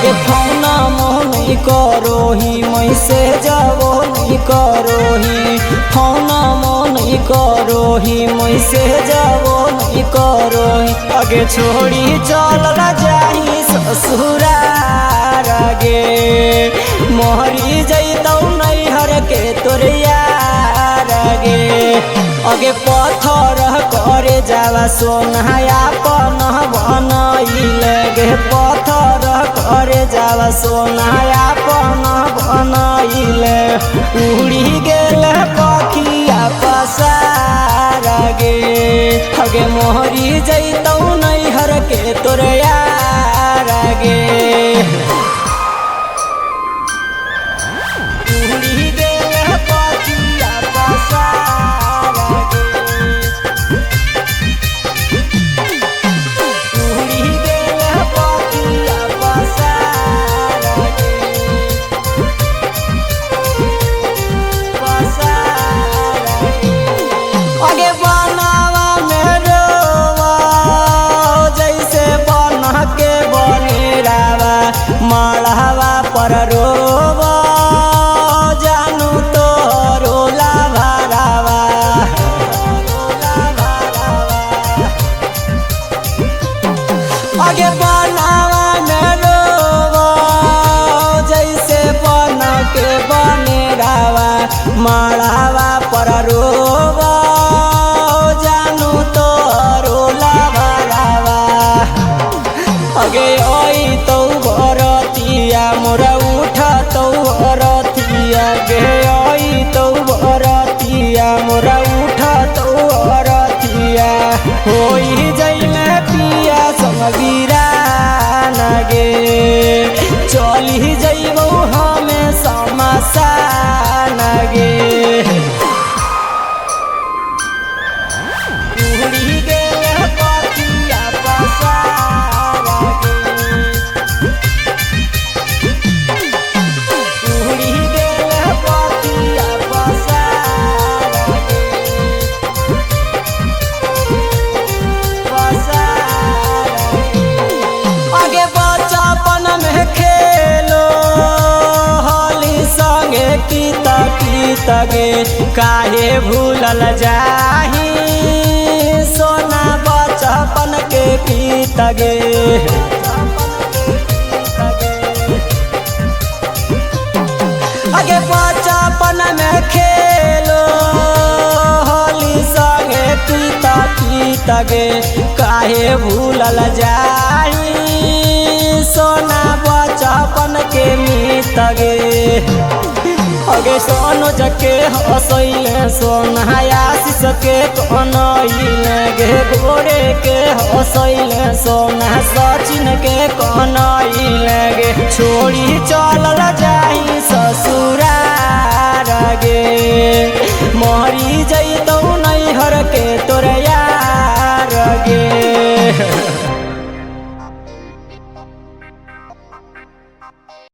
अगे फोन मोहनी करोही मैसे जाबो नहीं करोही फोन मोहनी करोही मैसे जाबो नहीं करोही अगे छोड़ी चल जाही ससुरार गे मोहरी जैतौ नैहर के तोर यार गे अगे पत्थर करे जावा सोनायापन बनैल गे पत्थर करे जावा सोनायापन बनैल उड़ी गेल पखिया पसार गे अगे मोहरी जैतौ नैहर के तोर यार गे माड़वा पर रोब जानू तो रोला भरावा आगे बनावा में रोब जैसे बन के बनेरावा माड़वा पर रोब जानू तो रोला भरावा आगे आई तो मोरा उठा तो रतिया गे आई तो रतिया मोरा उठा तो रतिया होई जैले पिया संगीरा गे चली जैबौ हमें समसान गे उड़ी गेल पखिया पसार तगे काहे भूलल जाही सोना बचपन के पीत गे अगे बचपन में खेलो होली संगे पीत गे काहे भूलल जाही सोना बचपन के मीत गे अगे सोनो जके हसैले सोनायाशीष के कनैले गे गोरे के हसैले सोना सचिन के कनैले गे छोड़ी चलल जाही